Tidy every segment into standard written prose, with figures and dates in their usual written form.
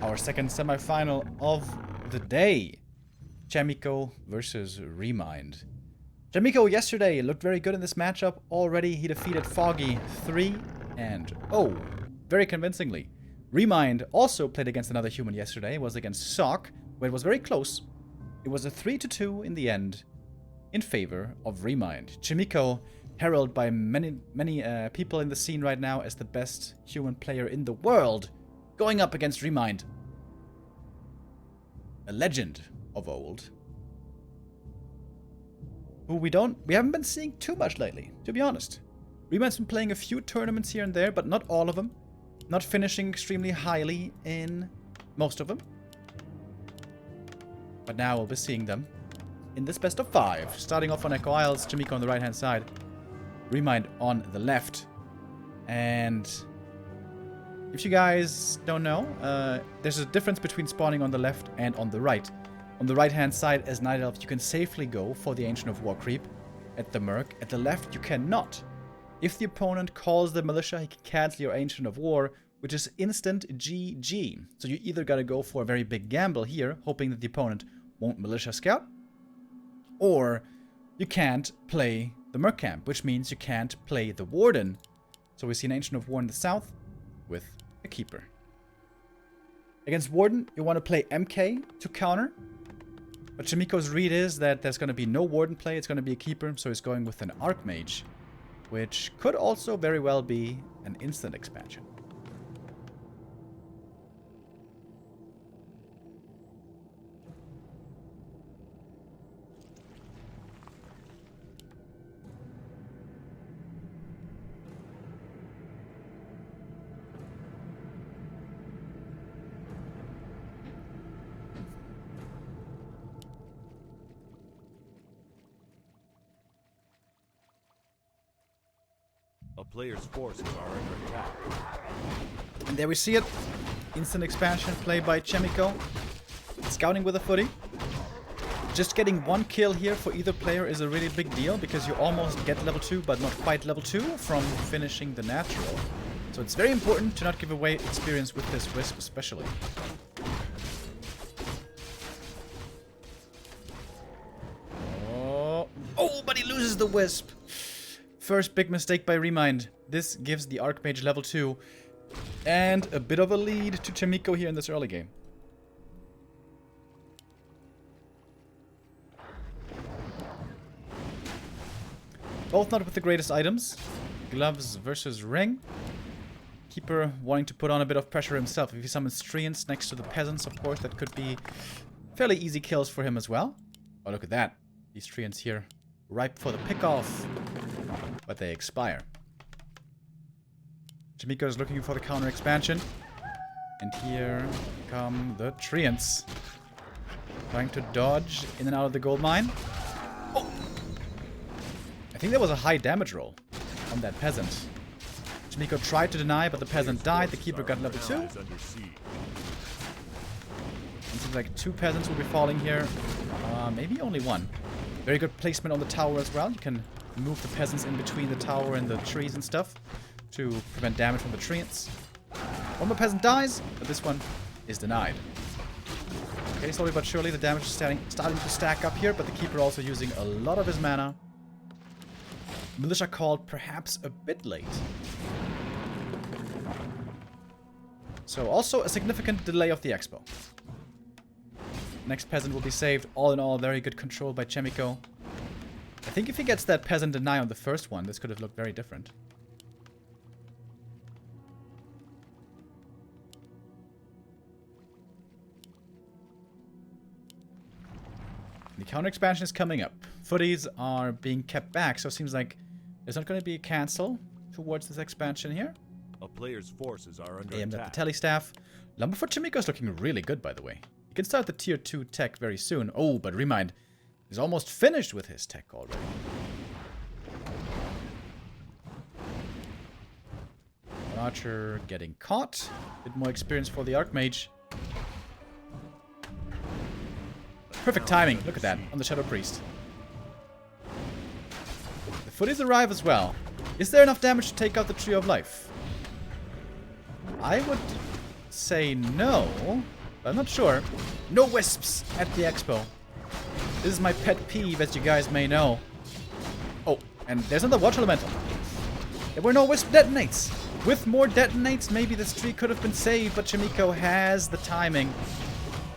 our second semifinal of the day. Chaemiko versus ReMinD. Chaemiko yesterday looked very good in this matchup. Already he defeated Foggy 3-0 very convincingly. ReMinD also played against another human yesterday. It was against Sock, where it was very close. It was a 3-2 in the end in favor of ReMinD. Chaemiko, heralded by many people in the scene right now as the best human player in the world, going up against ReMinD, a legend of old, who we haven't been seeing too much lately, to be honest. ReMinD's been playing a few tournaments here and there, but not all of them. Not finishing extremely highly in most of them. But now we'll be seeing them in this best of 5. Starting off on Echo Isles, Chaemiko on the right-hand side, ReMinD on the left. And if you guys don't know, there's a difference between spawning on the left and on the right. On the right-hand side, as Night Elf, you can safely go for the Ancient of War creep at the Merc. At the left, you cannot. If the opponent calls the Militia, he can cancel your Ancient of War, which is instant GG. So you either gotta go for a very big gamble here, hoping that the opponent won't Militia Scout, or you can't play the Merc Camp, which means you can't play the Warden. So we see an Ancient of War in the south with a Keeper. Against Warden, you want to play MK to counter. But Chaemiko's read is that there's going to be no Warden play, it's going to be a Keeper, so he's going with an Archmage, which could also very well be an instant expansion. A player's forces are under attack. And there we see it. Instant expansion played by Chaemiko. Scouting with a footy. Just getting one kill here for either player is a really big deal, because you almost get level 2 but not quite level 2 from finishing the natural. So it's very important to not give away experience with this Wisp especially. Oh, but he loses the Wisp. First big mistake by ReMinD. This gives the Archmage level 2 and a bit of a lead to Chaemiko here in this early game. Both not with the greatest items. Gloves versus Ring. Keeper wanting to put on a bit of pressure himself. If he summons Treants next to the Peasants, of course, that could be fairly easy kills for him as well. Oh, look at that. These Treants here, ripe for the pick-off. But they expire. Chaemiko is looking for the counter expansion. And here come the Treants. Trying to dodge in and out of the gold mine. Oh! I think there was a high damage roll on that peasant. Chaemiko tried to deny, but the peasant died. The Keeper got level 2. It seems like 2 peasants will be falling here. Maybe only 1. Very good placement on the tower as well. You can move the peasants in between the tower and the trees and stuff to prevent damage from the treants. One more peasant dies, but this one is denied. Okay, slowly but surely the damage is starting to stack up here, but the Keeper also using a lot of his mana. Militia called perhaps a bit late. So also a significant delay of the expo. Next peasant will be saved. All in all, very good control by Chaemiko. I think if he gets that peasant deny on the first one, this could have looked very different. The counter expansion is coming up. Footies are being kept back, so it seems like there's not going to be a cancel towards this expansion here. A player's forces are under Aimed attack. at the Telestaff. Lumber for Chaemiko is looking really good, by the way. He can start the tier 2 tech very soon. Oh, but ReMinD is almost finished with his tech already. Archer getting caught. A bit more experience for the Archmage. Perfect timing. Look at that. On the Shadow Priest. The footies arrive as well. Is there enough damage to take out the Tree of Life? I would say no. I'm not sure. No wisps at the expo. This is my pet peeve, as you guys may know. Oh, and there's another Watch Elemental. There were no wisp detonates. With more detonates, maybe this tree could have been saved, but Chaemiko has the timing.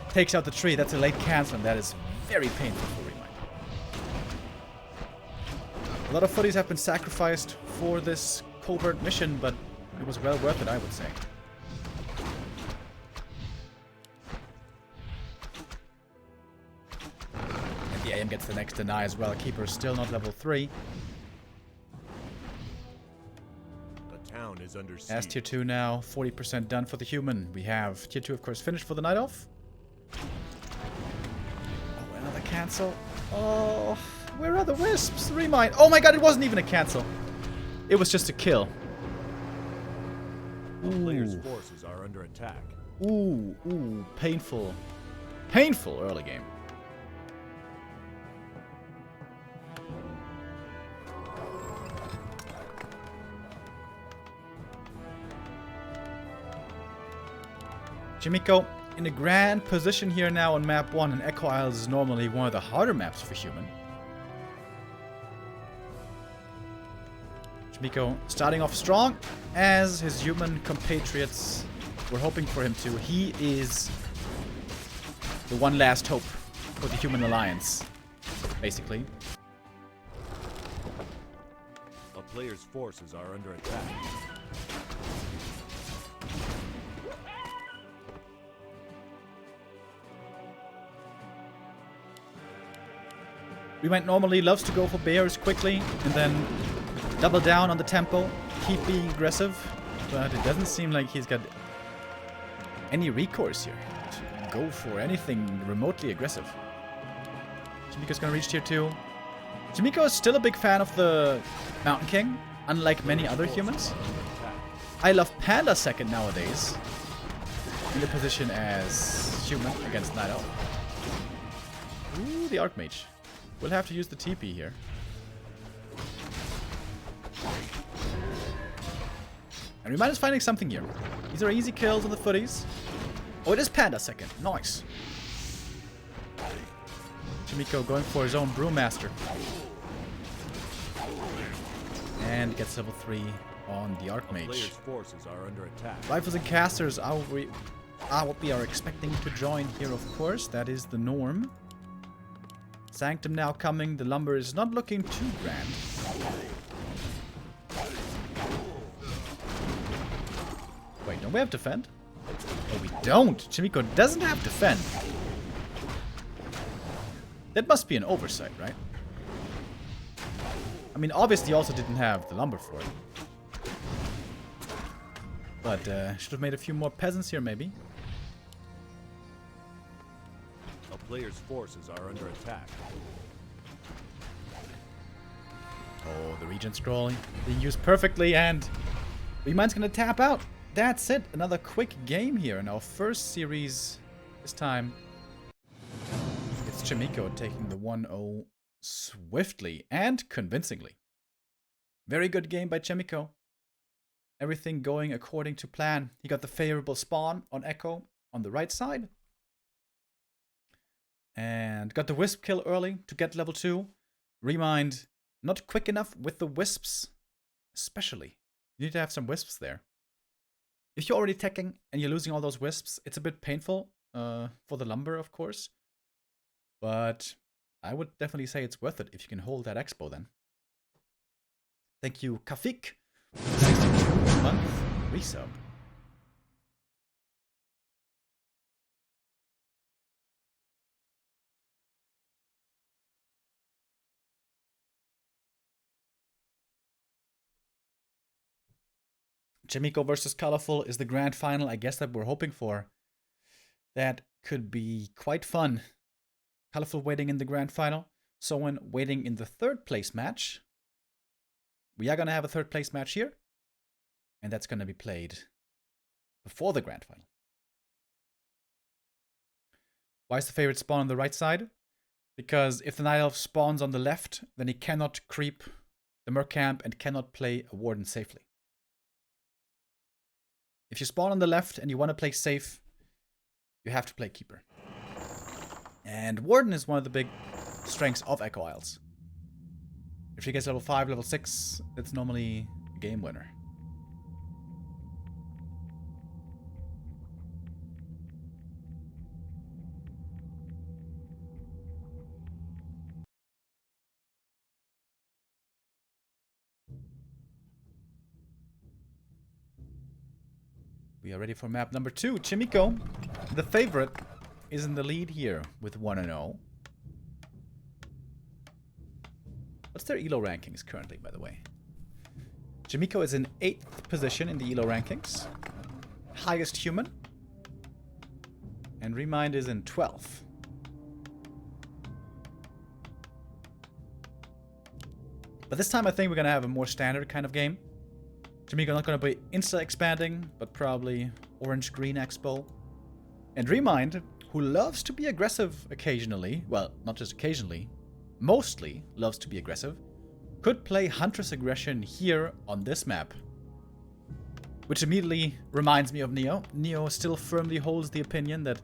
Takes out the tree. That's a late cancel, and that is very painful for ReMinD. A lot of footies have been sacrificed for this covert mission, but it was well worth it, I would say. And the AM gets the next deny as well. Keeper is still not level 3. The town is under siege. As tier 2 now, 40% done for the human. We have tier 2, of course, finished for the Night Elf. Oh, another cancel. Oh, where are the wisps? ReMinD. Oh my god, it wasn't even a cancel. It was just a kill. The player's forces are under attack. Ooh, painful. Painful early game. Chaemiko in a grand position here now on map 1, and Echo Isles is normally one of the harder maps for human. Chaemiko starting off strong, as his human compatriots were hoping for him to. He is the one last hope for the human alliance, basically. A player's forces are under attack. ReMinD normally loves to go for bears quickly and then double down on the tempo, keep being aggressive, but it doesn't seem like he's got any recourse here to go for anything remotely aggressive. Chaemiko's gonna reach tier 2. Chaemiko is still a big fan of the Mountain King, unlike many other humans. I love Panda second nowadays, in the position as human against Night Elf. Ooh, the Archmage. We'll have to use the TP here. And ReMinD is finding something here. These are easy kills on the footies. Oh, it is Panda second. Nice. Chaemiko going for his own Brewmaster. And gets level 3 on the Archmage. Player's forces are under attack. Rifles and casters are what we are expecting to join here, of course. That is the norm. Sanctum now coming. The lumber is not looking too grand. Wait, don't we have defend? Oh, we don't. Chaemiko doesn't have defend. That must be an oversight, right? I mean, obviously he also didn't have the lumber for it. But should have made a few more peasants here, maybe. A player's forces are under attack. Oh, the Regent Scroll being used perfectly, and ReMind's gonna tap out. That's it. Another quick game here in our first series. This time, it's Chaemiko taking the 1-0 swiftly and convincingly. Very good game by Chaemiko. Everything going according to plan. He got the favorable spawn on Echo on the right side. And got the Wisp kill early to get level 2. ReMinD not quick enough with the Wisps. Especially. You need to have some Wisps there. If you're already teching and you're losing all those Wisps, it's a bit painful for the lumber, of course. But I would definitely say it's worth it if you can hold that expo then. Thank you, Kafik, for the 62-month resub. Chaemiko versus Colorful is the grand final, I guess, that we're hoping for. That could be quite fun. Colorful waiting in the grand final. Someone waiting in the third place match. We are going to have a third place match here. And that's going to be played before the grand final. Why is the favorite spawn on the right side? Because if the Night Elf spawns on the left, then he cannot creep the Merc camp and cannot play a Warden safely. If you spawn on the left and you want to play safe, you have to play Keeper. And Warden is one of the big strengths of Echo Isles. If she gets level 5, level 6, it's normally a game winner. We are ready for map number 2. Chaemiko, the favorite, is in the lead here with 1-0. What's their ELO rankings currently, by the way? Chaemiko is in 8th position in the ELO rankings. Highest human. And ReMinD is in 12th. But this time I think we're going to have a more standard kind of game. Chaemiko not going to be insta-expanding, but probably orange-green expo. And ReMinD, who loves to be aggressive occasionally, well, not just occasionally, mostly loves to be aggressive, could play Huntress aggression here on this map. Which immediately reminds me of Neo. Neo still firmly holds the opinion that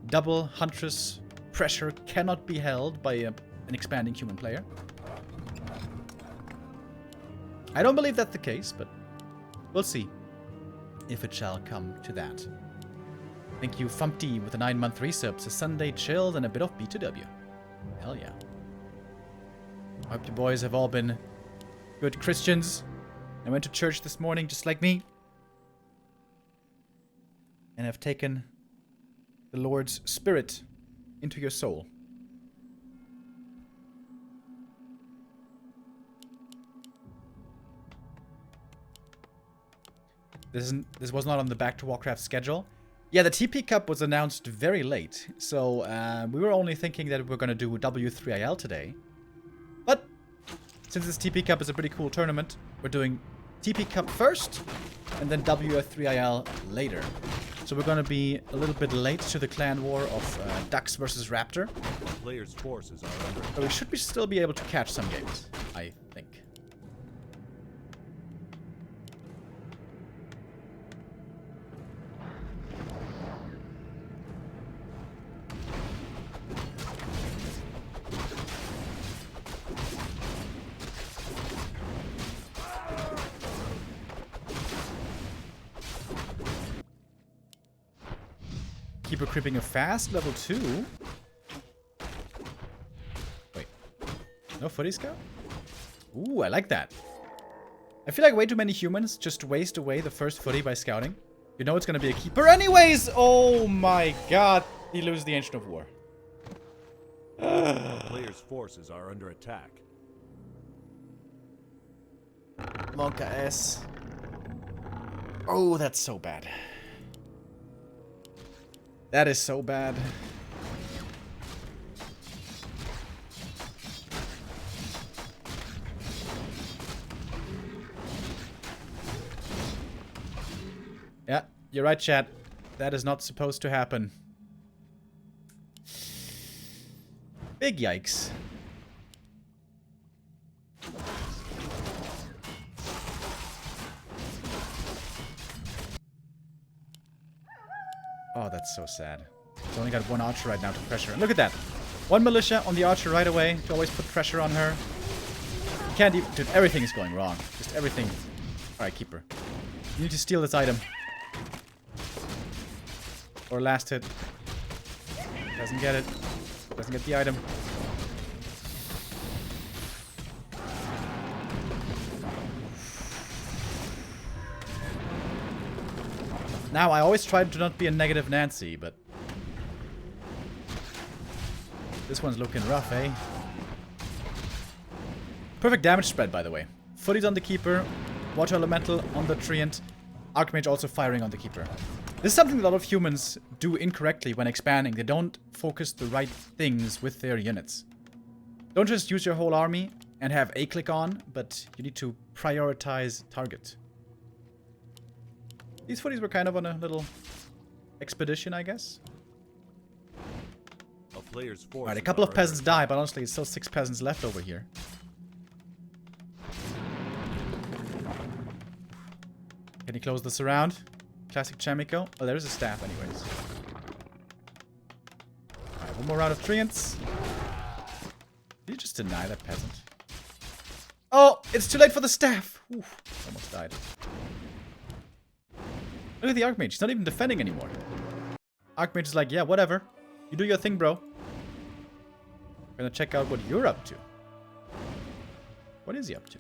double Huntress pressure cannot be held by an expanding human player. I don't believe that's the case, but we'll see if it shall come to that. Thank you, Fumpty, with the 9-month resubs, a Sunday chilled, and a bit of B2W. Hell yeah. I hope you boys have all been good Christians and went to church this morning just like me. And have taken the Lord's Spirit into your soul. This was not on the Back to Warcraft schedule. Yeah, the TP Cup was announced very late, so we were only thinking that we were going to do W3IL today. But since this TP Cup is a pretty cool tournament, we're doing TP Cup first, and then WF3IL later. So we're going to be a little bit late to the clan war of Ducks versus Raptor. Players' forces are under. But we should still be able to catch some games, I think. Keeper creeping a fast, level 2. Wait. No footy scout? Ooh, I like that. I feel like way too many humans just waste away the first footy by scouting. You know it's gonna be a keeper anyways! Oh my god. He loses the Ancient of War. Players' forces are under attack. Monka S. Oh, that's so bad. That is so bad. Yeah, you're right, chat. That is not supposed to happen. Big yikes. Oh, that's so sad. He's only got one archer right now to pressure. And look at that. One militia on the archer right away to always put pressure on her. You can't even... Dude, everything is going wrong. Just everything. Alright, keeper. You need to steal this item. Or last hit. Doesn't get it. Doesn't get the item. Now, I always try to not be a negative Nancy, but... this one's looking rough, eh? Perfect damage spread, by the way. Footy's on the keeper. Water Elemental on the Treant. Archmage also firing on the keeper. This is something a lot of humans do incorrectly when expanding. They don't focus the right things with their units. Don't just use your whole army and have a click on, but you need to prioritize target. These footies were kind of on a little expedition, I guess. Alright, a couple of peasants die, but honestly, it's still 6 peasants left over here. Can he close this around? Classic Chaemiko. Oh, there's a staff anyways. Alright, one more round of treants. Did you just deny that peasant? Oh, it's too late for the staff. Oof, almost died. Look at the Archmage. He's not even defending anymore. Archmage is like, yeah, whatever. You do your thing, bro. We're gonna check out what you're up to. What is he up to?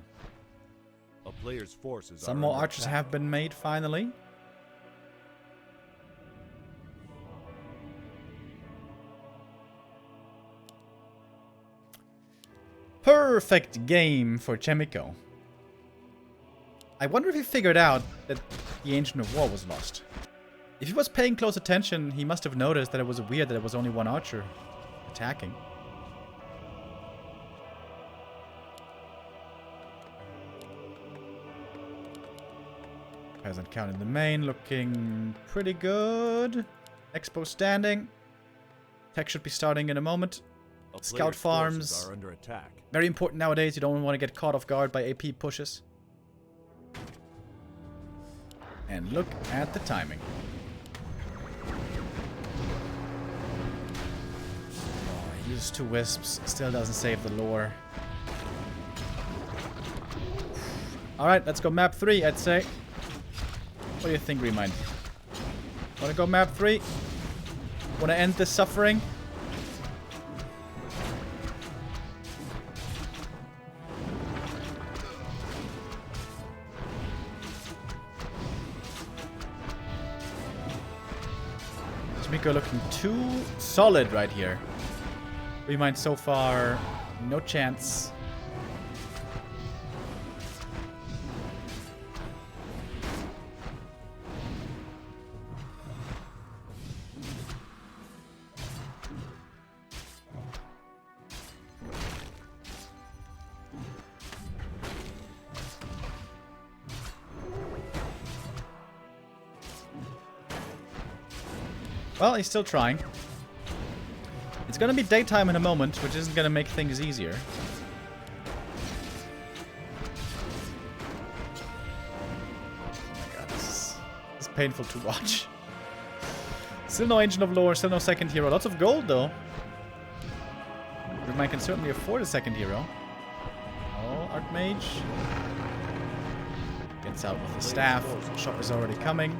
A player's forces Some are more under archers attack. have been made, finally. Perfect game for Chaemiko. I wonder if he figured out that the Ancient of War was lost. If he was paying close attention, he must have noticed that it was weird that it was only one archer attacking. Peasant count in the main, looking pretty good. Expo standing. Tech should be starting in a moment. A Scout player's farms. forces are under attack. Very important nowadays. You don't want to get caught off guard by AP pushes. And look at the timing. Oh, uses 2 wisps. Still doesn't save the lore. Alright, let's go map 3, I'd say. What do you think, ReMinD? Wanna go map 3? Wanna end this suffering? Chaemiko looking too solid right here. ReMinD so far, no chance. Well, he's still trying. It's gonna be daytime in a moment, which isn't gonna make things easier. Oh my god, this is painful to watch. Still no Ancient of Lore, still no second hero. Lots of gold, though. ReMinD can certainly afford a second hero. Oh, Archmage. Gets out with the staff. Shop is already coming.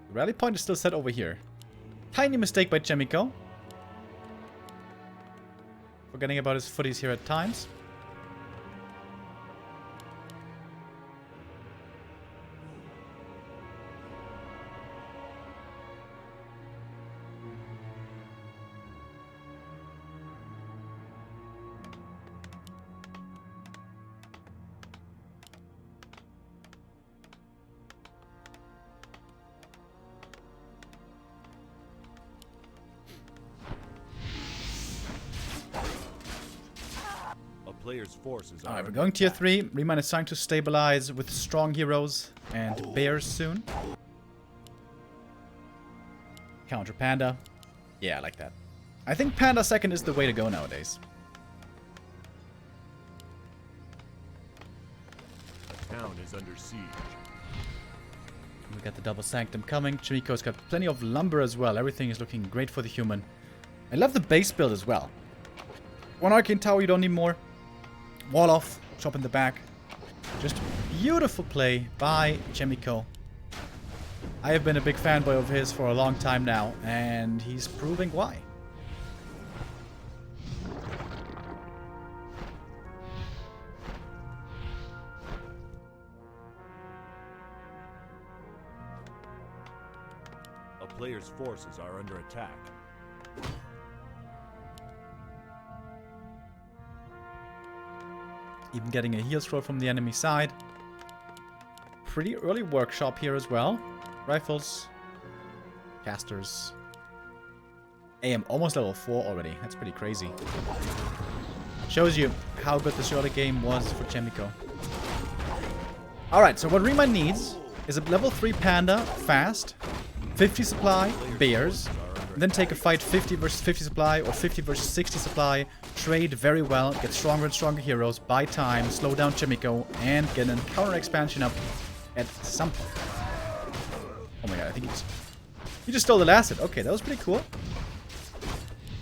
The rally point is still set over here. Tiny mistake by Chaemiko. Forgetting about his footies here at times. Player's forces are Alright, we're under going tier attack. 3. ReMinD is trying to stabilize with strong heroes and bears soon. Counter Panda. Yeah, I like that. I think Panda second is the way to go nowadays. The town is under siege. We got the double sanctum coming. Chaemiko's got plenty of lumber as well. Everything is looking great for the human. I love the base build as well. One arcane tower, you don't need more. Wall off, shop in the back. Just beautiful play by Chaemiko. I have been a big fanboy of his for a long time now, and he's proving why. A player's forces are under attack. Even getting a heal scroll from the enemy side. Pretty early workshop here as well. Rifles. Casters. AM almost level 4 already. That's pretty crazy. Shows you how good this early game was for Chaemiko. Alright, so what ReMinD needs is a level 3 panda, fast, 50 supply, bears, And then take a fight 50 versus 50 supply or 50 versus 60 supply. Trade very well, get stronger and stronger heroes, buy time, slow down Chaemiko, and get an counter expansion up at some point. Oh my god, I think he just stole the last hit. Okay, that was pretty cool.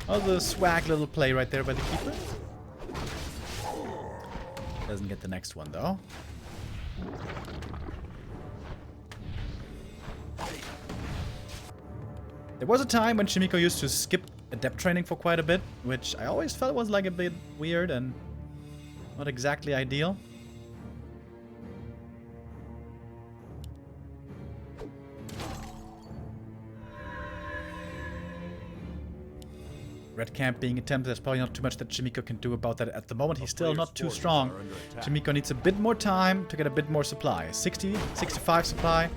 That was a swag little play right there by the keeper. Doesn't get the next one though. There was a time when Chaemiko used to skip adept training for quite a bit, which I always felt was like a bit weird and not exactly ideal. Red camp being attempted, there's probably not too much that Chaemiko can do about that at the moment. He's still not too strong. Chaemiko needs a bit more time to get a bit more supply. 60, 65 supply.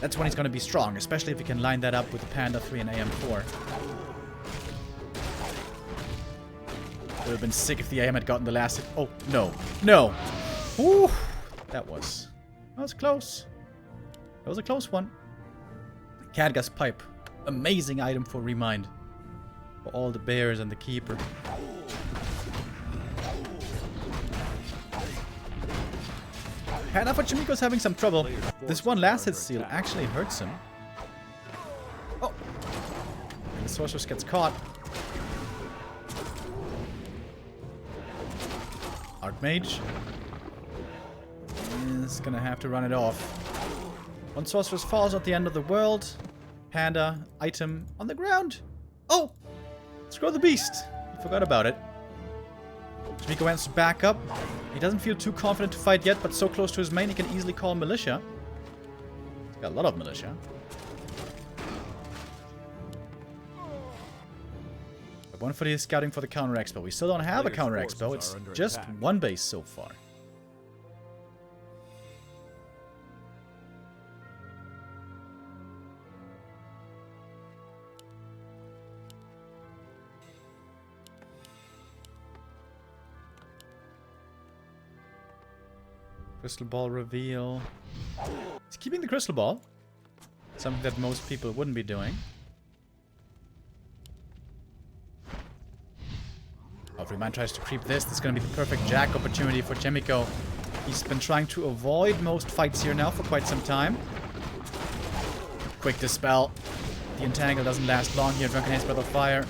That's when he's going to be strong, especially if he can line that up with the Panda 3 and AM4. Would have been sick if the AM had gotten the last hit. Oh, no. No. Woo. That was close. That was a close one. Khadga's Pipe. Amazing item for ReMinD. For all the bears and the keeper. Panda for Chaemiko's having some trouble. This one last hit steal actually hurts him. Oh! And the sorceress gets caught. Archmage is gonna have to run it off. One sorceress falls at the end of the world. Panda item on the ground. Oh! Scroll the beast. I forgot about it. Chaemiko wants to back up. He doesn't feel too confident to fight yet, but so close to his main he can easily call militia. He's got a lot of militia. One for the scouting for the counter expo. We still don't have a counter expo. It's just one base so far. Crystal ball reveal. He's keeping the crystal ball. Something that most people wouldn't be doing. Oh, if ReMinD tries to creep this is going to be the perfect jack opportunity for Chaemiko. He's been trying to avoid most fights here now for quite some time. Quick dispel. The entangle doesn't last long here. Drunken Haze, Breath of Fire.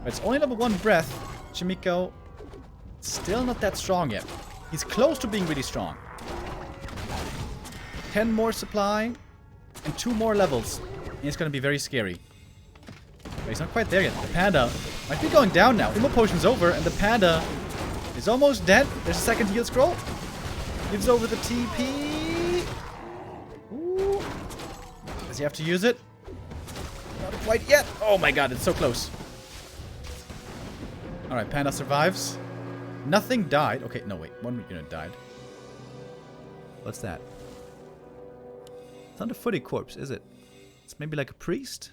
But it's only level 1 breath. Chaemiko still not that strong yet. He's close to being really strong. 10 more supply and 2 more levels. And it's going to be very scary. But he's not quite there yet. The Panda might be going down now. Emo potion's over and the Panda is almost dead. There's a second heal scroll. Gives over the TP. Ooh. Does he have to use it? Not quite yet. Oh my god, it's so close. Alright, Panda survives. Nothing died. Okay, no wait. One unit died. What's that? It's not a footy corpse, is it? It's maybe like a priest?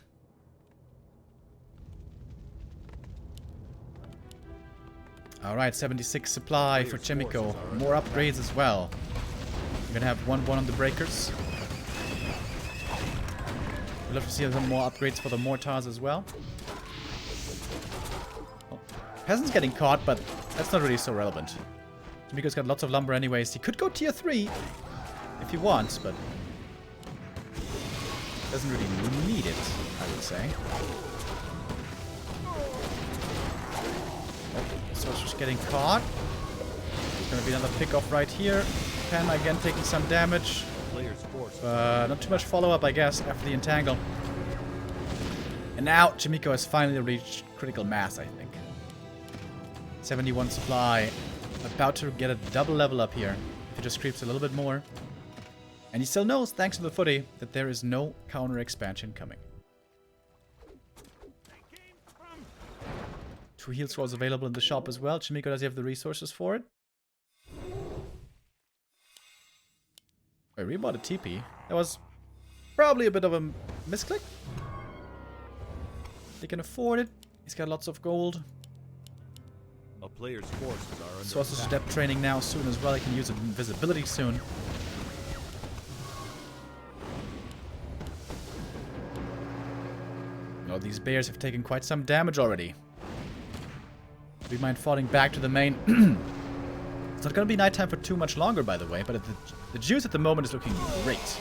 Alright, 76 supply for Chaemiko. More upgrades as well. We're gonna have 1-1 on the breakers. We'd love to see some more upgrades for the mortars as well. Oh, Peasant's getting caught, but that's not really so relevant. Chaemiko's got lots of lumber anyways. He could go tier 3 if he wants, but doesn't really need it, I would say. Sorcerer's getting caught. There's gonna be another pick-off right here. Panda again taking some damage. Not too much follow-up, I guess, after the entangle. And now Chaemiko has finally reached critical mass, I think. 71 supply. About to get a double level up here. If he just creeps a little bit more. And he still knows, thanks to the footy, that there is no counter expansion coming. 2 heal scrolls available in the shop as well. Chaemiko, does he have the resources for it? Wait, we bought a TP. That was probably a bit of a misclick. He can afford it. He's got lots of gold. A player's forces are under Sorcerer's depth training now soon as well. He can use invisibility soon. No, these bears have taken quite some damage already. ReMinD falling back to the main. It's not going to be nighttime for too much longer, by the way, but the juice at the moment is looking great.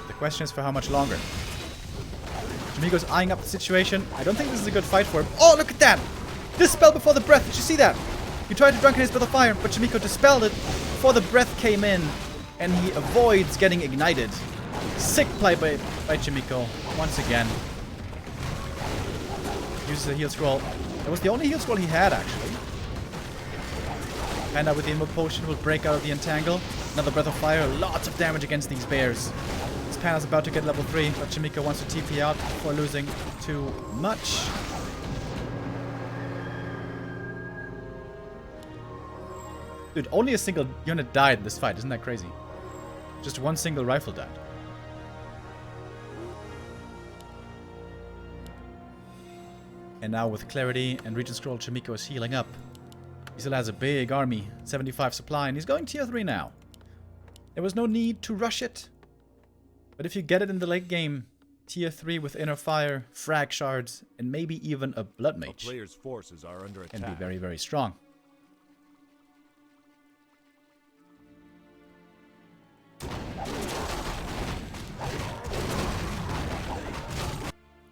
The question is for how much longer. Chaemiko's eyeing up the situation. I don't think this is a good fight for him. Oh, look at that! Dispel before the breath. Did you see that? He tried to drunken his breath of fire, but Chaemiko dispelled it before the breath came in, and he avoids getting ignited. Sick play by Chaemiko once again. Uses a heal scroll. That was the only heal scroll he had, actually. Panda with the invoke potion will break out of the entangle. Another breath of fire. Lots of damage against these bears. This Panda's about to get level 3, but Chaemiko wants to TP out before losing too much. Dude, only a single unit died in this fight. Isn't that crazy? Just one single rifle died. And now with clarity and Regent Scroll, Chaemiko is healing up. He still has a big army, 75 supply, and he's going tier 3 now. There was no need to rush it. But if you get it in the late game, tier 3 with inner fire, frag shards, and maybe even a blood mage, A player's forces are under attack. can be very, very strong.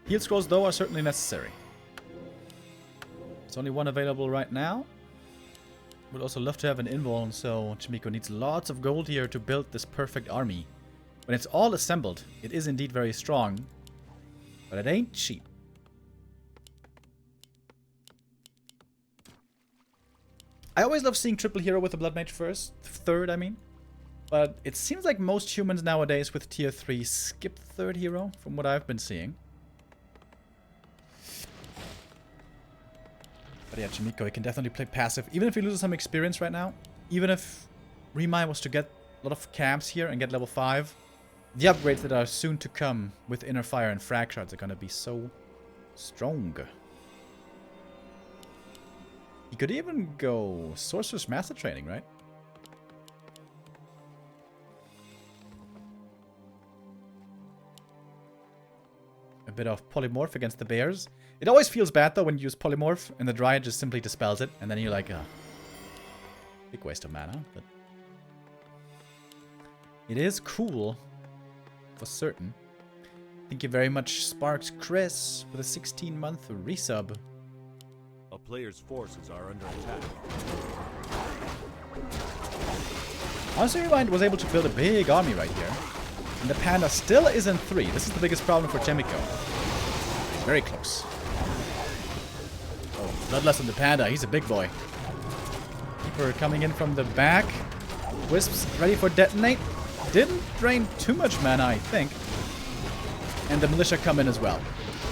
Heal scrolls, though, are certainly necessary. There's only one available right now. Would also love to have an invuln, so Chaemiko needs lots of gold here to build this perfect army. When it's all assembled, it is indeed very strong, but it ain't cheap. I always love seeing triple hero with a blood mage third, I mean. But it seems like most humans nowadays with tier 3 skip third hero, from what I've been seeing. But yeah, Chaemiko, he can definitely play passive. Even if he loses some experience right now, even if ReMinD was to get a lot of camps here and get level 5, the upgrades that are soon to come with Inner Fire and Frag Shards are going to be so strong. He could even go Sorcerer's Master Training, right? A bit of Polymorph against the bears. It always feels bad, though, when you use Polymorph, and the Dryad just simply dispels it, and then you're like, big waste of mana, but... It is cool, for certain. Thank you very much, Sparks Chris, for the 16-month resub. A player's forces are under attack. Honestly, ReMinD was able to build a big army right here. And the Panda still is in 3. This is the biggest problem for Chaemiko. Very close. Oh, Bloodlust on the Panda. He's a big boy. Keeper coming in from the back. Wisps ready for detonate. Didn't drain too much mana, I think. And the Militia come in as well.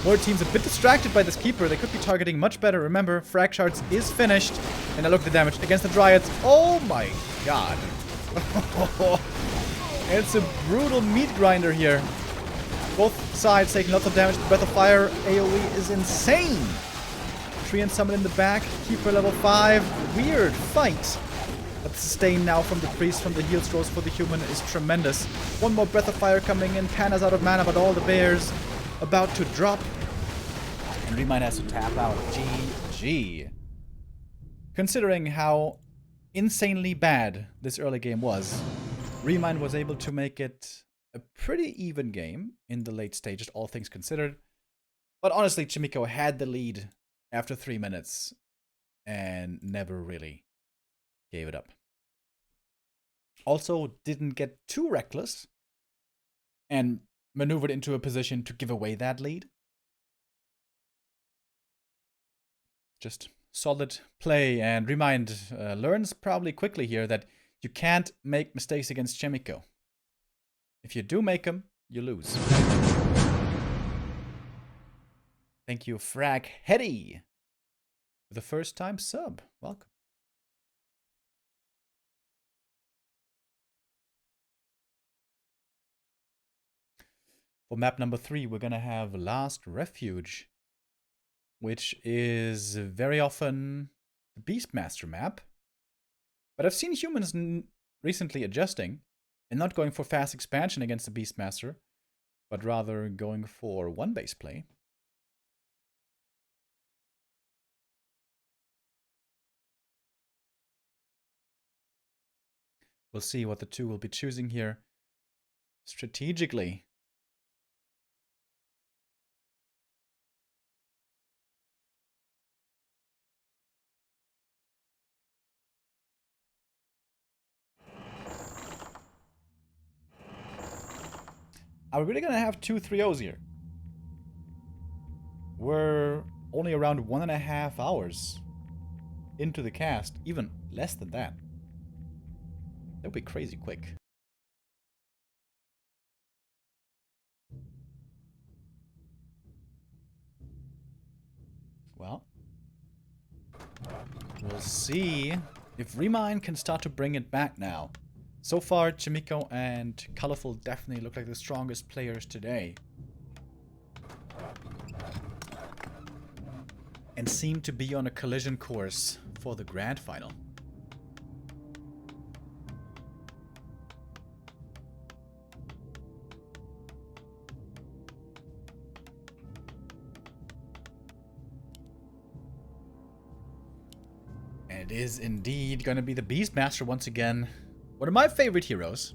More teams a bit distracted by this Keeper. They could be targeting much better. Remember, Frag Shards is finished. And now look at the damage against the Dryads. Oh my god. It's a brutal meat grinder here. Both sides taking lots of damage. The Breath of Fire AoE is insane. Tree and Summon in the back. Keeper level 5. Weird fight. But the sustain now from the Priest, from the heal scrolls for the human is tremendous. One more Breath of Fire coming in. Panda's out of mana, but all the bears about to drop. And ReMinD has to tap out. GG. Considering how insanely bad this early game was, ReMinD was able to make it a pretty even game in the late stages, all things considered. But honestly, Chaemiko had the lead after 3 minutes and never really gave it up. Also, didn't get too reckless and maneuvered into a position to give away that lead. Just solid play, and ReMinD learns probably quickly here that you can't make mistakes against Chaemiko. If you do make them, you lose. Thank you, Frag Hetty, for the first time sub. Welcome. For map number 3, we're gonna have Last Refuge, which is very often the Beastmaster map. But I've seen humans recently adjusting and not going for fast expansion against the Beastmaster, but rather going for one base play. We'll see what the two will be choosing here strategically. Are we really gonna have 2 3-0s here? We're only around 1.5 hours into the cast, even less than that. That would be crazy quick. Well, we'll see if ReMinD can start to bring it back now. So far, Chaemiko and Colorful definitely look like the strongest players today. And seem to be on a collision course for the grand final. And it is indeed going to be the Beastmaster once again. One of my favorite heroes.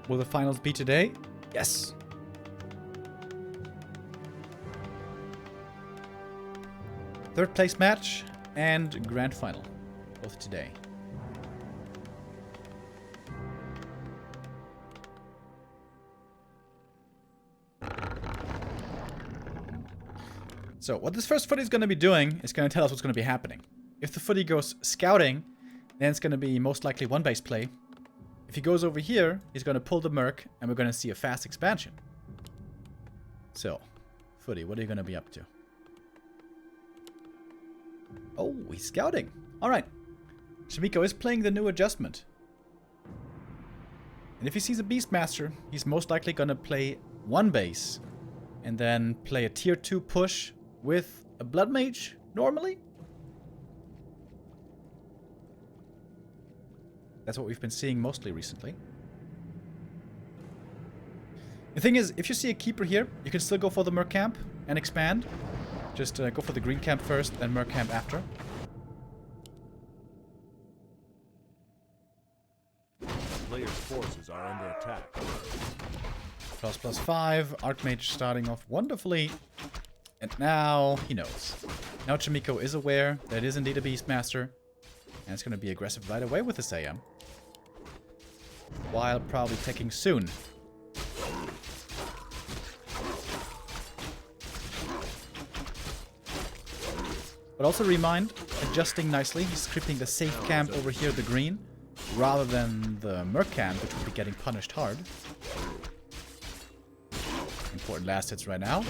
Will the finals be today? Yes. Third place match and grand final, both today. So what this first footy is going to be doing is going to tell us what's going to be happening. If the footy goes scouting, then it's going to be most likely one base play. If he goes over here, he's going to pull the Merc, and we're going to see a fast expansion. So, footy, what are you going to be up to? Oh, he's scouting. Alright. Chaemiko is playing the new adjustment. And if he sees a Beastmaster, he's most likely going to play one base. And then play a tier 2 push with a Blood Mage, normally. That's what we've been seeing mostly recently. The thing is, if you see a Keeper here, you can still go for the Merc Camp and expand. Just go for the green camp first, then Merc camp after. Players' forces are under attack. ++5. Archmage starting off wonderfully. And now he knows. Now Chaemiko is aware that it is indeed a Beastmaster. And it's going to be aggressive right away with this AM. While probably taking soon. But also ReMinD, adjusting nicely. He's scripting the safe camp over here, the green, rather than the Merc camp, which will be getting punished hard. Important last hits right now.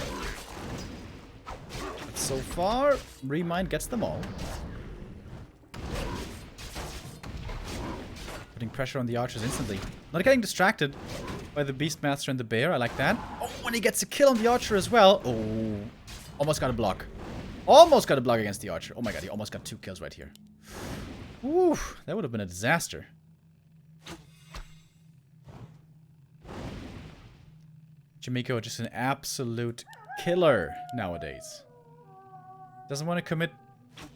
But so far, ReMinD gets them all. Putting pressure on the archers instantly. Not getting distracted by the Beastmaster and the Bear. I like that. Oh, when he gets a kill on the archer as well. Oh, almost got a block. Almost got a block against the archer. Oh my god, he almost got 2 kills right here. Ooh, that would have been a disaster. Chaemiko, just an absolute killer nowadays. Doesn't want to commit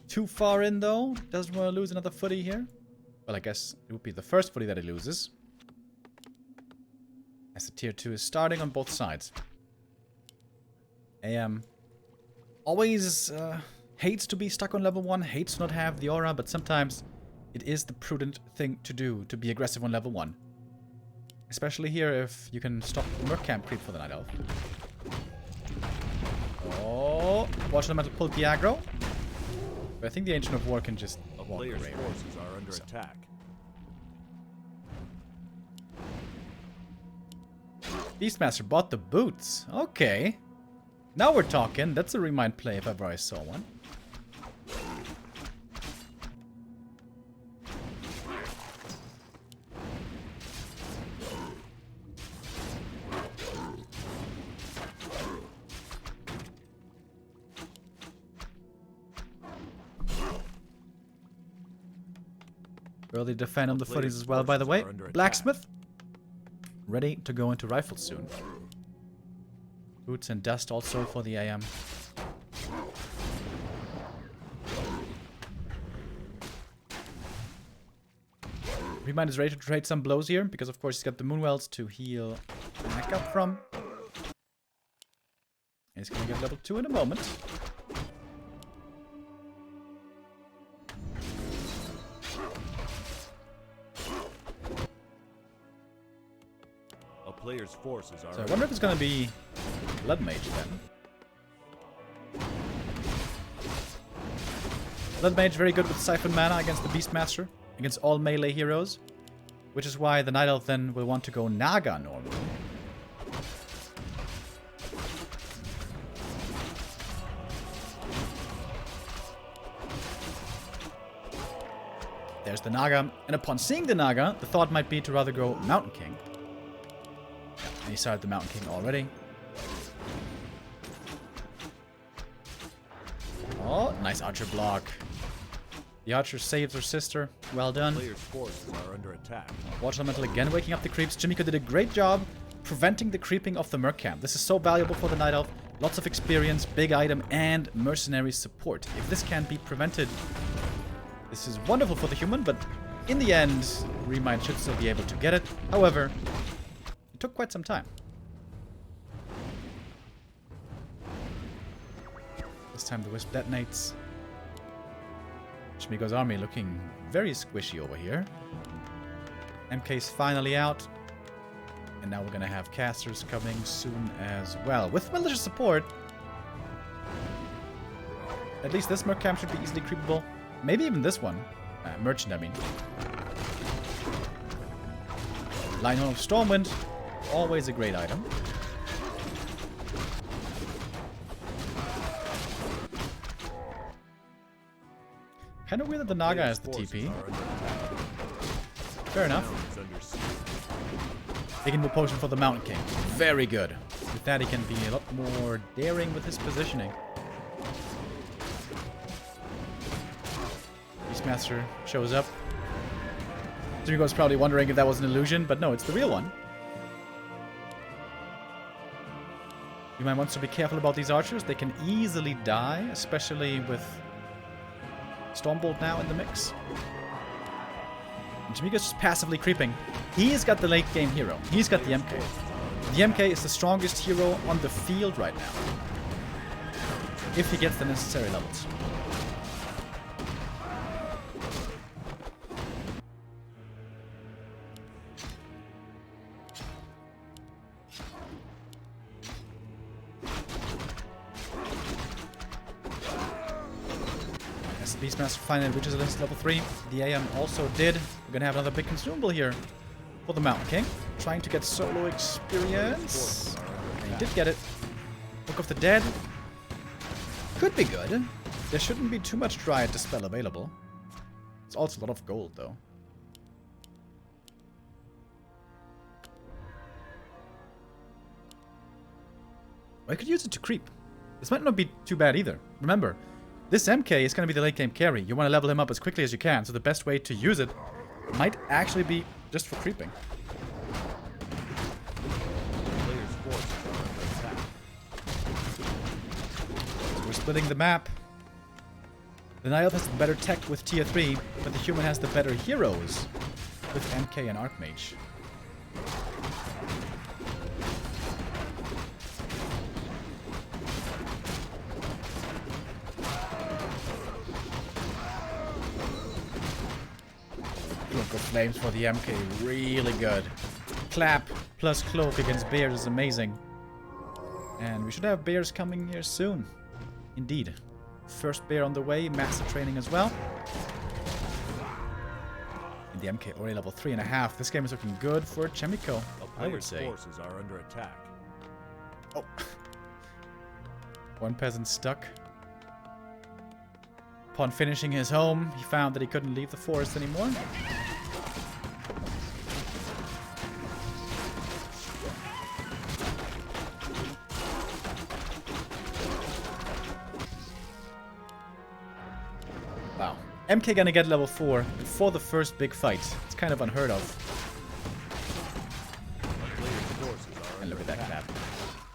too far in though. Doesn't want to lose another footy here. Well, I guess it would be the first footy that he loses. As the tier 2 is starting on both sides. AM always hates to be stuck on level 1, hates to not have the aura, but sometimes it is the prudent thing to do to be aggressive on level 1. Especially here if you can stop the Merc camp creep for the Night Elf. Oh, watch the metal pull the aggro. But I think the Ancient of War can just walk away. Players' forces are under attack. Beastmaster bought the boots. Okay. Now we're talking. That's a ReMinD play if ever I saw one. Early defend on the footies Player's as well, by the way. forces are under attack. Blacksmith. Ready to go into rifles soon. Boots and dust also for the AM. ReMinD is ready to trade some blows here, because of course he's got the Moonwells to heal back up from. He's gonna get level 2 in a moment. A player's forces are So I wonder if it's gonna be Blood Mage then. Blood Mage very good with Siphon Mana against the Beastmaster, against all melee heroes. Which is why the Night Elf then will want to go Naga normally. There's the Naga, and upon seeing the Naga, the thought might be to rather go Mountain King. Yeah, and he started the Mountain King already. Oh, nice archer block. The archer saves her sister. Well done. Player's forces are under attack. Watch Elemental again waking up the creeps. Chaemiko did a great job preventing the creeping of the Merc Camp. This is so valuable for the Night Elf. Lots of experience, big item, and mercenary support. If this can be prevented, this is wonderful for the human, but in the end, ReMinD should still be able to get it. However, it took quite some time. This time the Wisp detonates. Chaemiko's army looking very squishy over here. MK's finally out. And now we're gonna have casters coming soon as well. With malicious support, at least this Merc Camp should be easily creepable. Maybe even this one. Merchant, I mean. Linehorn of Stormwind. Always a great item. Kind of weird that the Naga has the TP. Fair enough. Taking the potion for the Mountain King. Very good. With that, he can be a lot more daring with his positioning. Beastmaster shows up. Chaemiko's probably wondering if that was an illusion, but no, it's the real one. You might want to be careful about these archers. They can easily die, especially with Stormbolt now in the mix. And Chaemiko's just passively creeping. He's got the late game hero. He's got the MK. The MK is the strongest hero on the field right now. If he gets the necessary levels. Beastmaster finally reaches at least level 3. The AM also did. We're gonna have another big consumable here for the Mountain King. Trying to get solo experience. And he did get it. Book of the Dead. Could be good. There shouldn't be too much Dryad Dispel available. It's also a lot of gold, though. I could use it to creep. This might not be too bad either. Remember, this MK is going to be the late game carry. You want to level him up as quickly as you can, so the best way to use it might actually be just for creeping. So we're splitting the map. The Night Elf has the better tech with tier 3, but the human has the better heroes with MK and Archmage. Flames for the MK, really good. Clap plus Cloak against bears is amazing. And we should have bears coming here soon. Indeed. First bear on the way, master training as well. And the MK already level 3.5. This game is looking good for Chaemiko, I would say. Forces are under attack. Oh. One peasant stuck. Upon finishing his home, he found that he couldn't leave the forest anymore. Wow. MK gonna get level 4 before the first big fight. It's kind of unheard of. And look at that clap.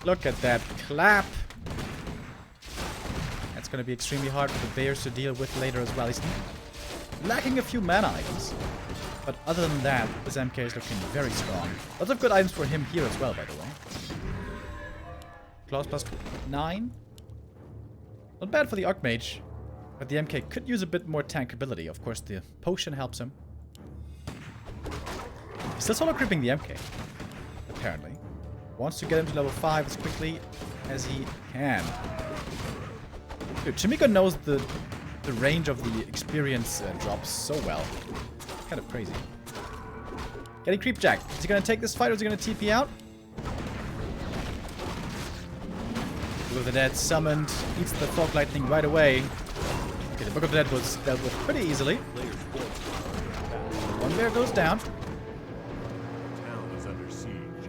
Look at that clap. That's gonna be extremely hard for the Bears to deal with later as well. He's lacking a few mana items. But other than that, this MK is looking very strong. Lots of good items for him here as well, by the way. Claws plus 9. Not bad for the Archmage. But the MK could use a bit more tankability. Of course, the potion helps him. He's still solo creeping the MK. Apparently. Wants to get him to level 5 as quickly as he can. Dude, Chaemiko knows the range of the experience drops so well. Kind of crazy. Getting creep jack. Is he gonna take this fight or is he gonna TP out? Book of the Dead summoned. Eats the fog lightning right away. Okay, the Book of the Dead was dealt with pretty easily. One bear goes down.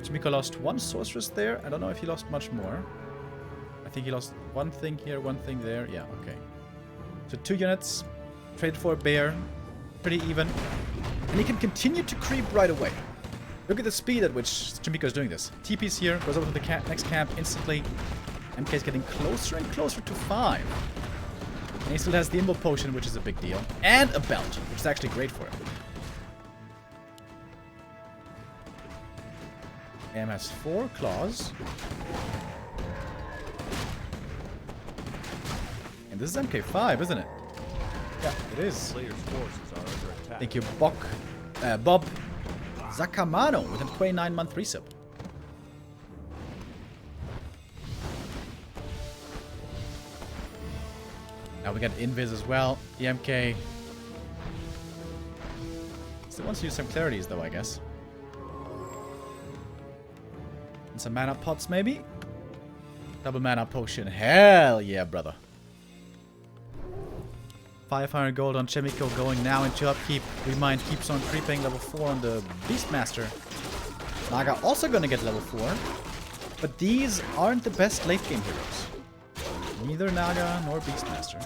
Chaemiko lost one sorceress there. I don't know if he lost much more. I think he lost one thing here, one thing there. Yeah, okay. So 2 units. Traded for a bear. Pretty even. And he can continue to creep right away. Look at the speed at which Chaemiko is doing this. TP's here, goes over to the next camp instantly. MK is getting closer and closer to 5. And he still has the Imbo Potion, which is a big deal. And a belt, which is actually great for him. AM has 4 claws. And this is MK5, isn't it? Yeah, it is. Players' forces are under attack. Thank you, Bob Zakamano with a 29-month resub. Now we got Invis as well. The MK still wants to use some clarities though, I guess. And some mana pots maybe? Double mana potion. Hell yeah, brother. 500 gold on Chaemiko going now into upkeep. ReMinD keeps on creeping. Level 4 on the Beastmaster. Naga also gonna get level 4. But these aren't the best late game heroes. Neither Naga nor Beastmaster.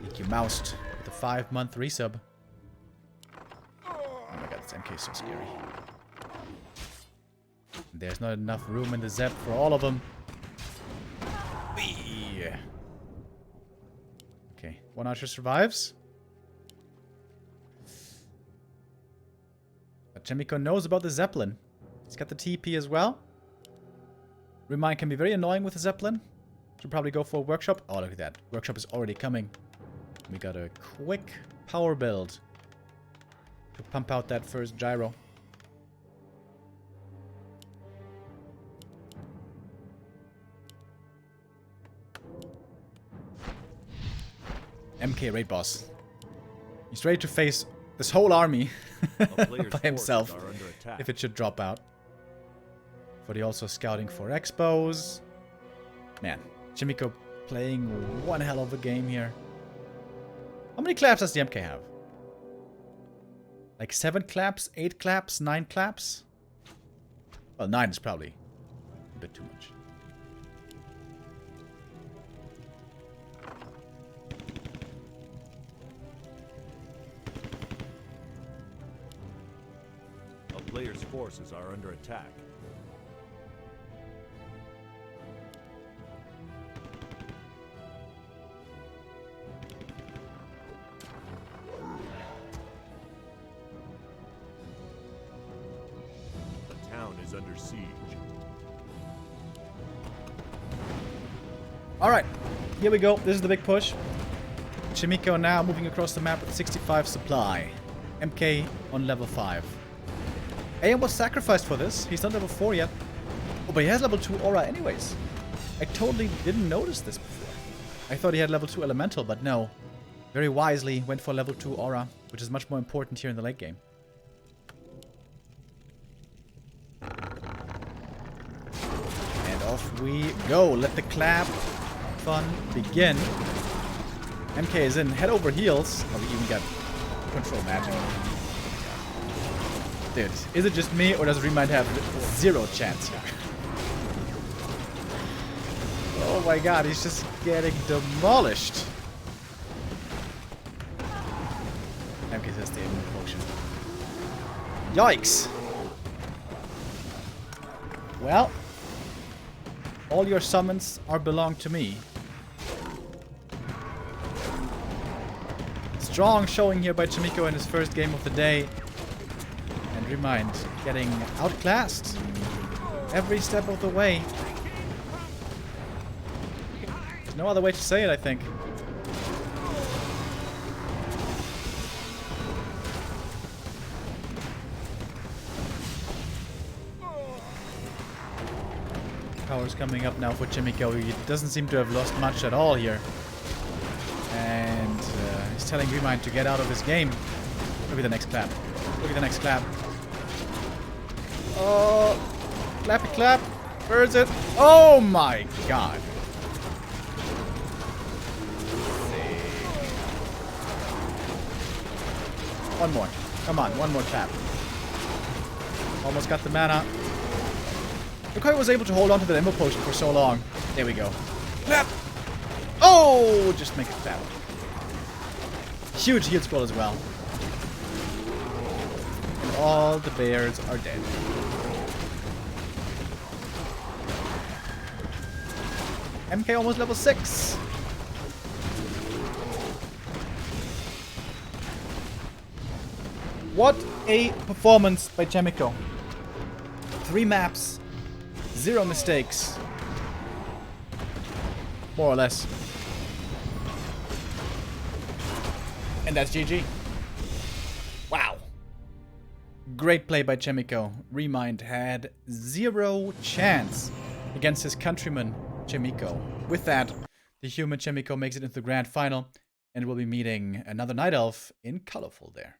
Thank you, Moused, with a 5-month resub. Oh my god, this MK is so scary. There's not enough room in the Zep for all of them. Okay, one archer survives. But Chaemiko knows about the Zeppelin. He's got the TP as well. ReMinD can be very annoying with the Zeppelin. Should probably go for a workshop. Oh, look at that. Workshop is already coming. We got a quick power build to pump out that first gyro. MK raid boss. He's ready to face this whole army by himself if it should drop out. But he also scouting for expos. Man, Chaemiko playing one hell of a game here. How many claps does the MK have? Like 7 claps, 8 claps, 9 claps? Well, 9 is probably a bit too much. A player's forces are under attack. Is under siege. Alright, here we go. This is the big push. Chaemiko now moving across the map with 65 supply. MK on level 5. AM was sacrificed for this. He's not level 4 yet. Oh, but he has level 2 aura anyways. I totally didn't notice this before. I thought he had level 2 elemental, but no. Very wisely went for level 2 aura, which is much more important here in the late game. Off we go. Let the clap fun begin. MK is in head over heels. Oh, we even got control magic. Dude, is it just me or does ReMinD have 0 chance here? Oh my god, he's just getting demolished. MK says the aim potion. Yikes! Well, all your summons are belong to me. Strong showing here by Chaemiko in his first game of the day. And ReMinD getting outclassed every step of the way. There's no other way to say it, I think. Power's coming up now for Chaemiko. He doesn't seem to have lost much at all here. And he's telling ReMinD to get out of his game. Look at the next clap. Look at the next clap. Oh, clappy clap. Where is it? Oh my god. One more. Come on, one more clap. Almost got the mana. Look how he was able to hold on to the Remo potion for so long. There we go. Clap! Oh! Just make it clap. Huge heal scroll as well. And all the bears are dead. MK almost level 6. What a performance by Chaemiko. 3 maps. 0 mistakes. More or less. And that's GG. Wow. Great play by Chaemiko. ReMinD had 0 chance against his countryman Chaemiko. With that, the human Chaemiko makes it into the grand final and will be meeting another Night Elf in Colorful there.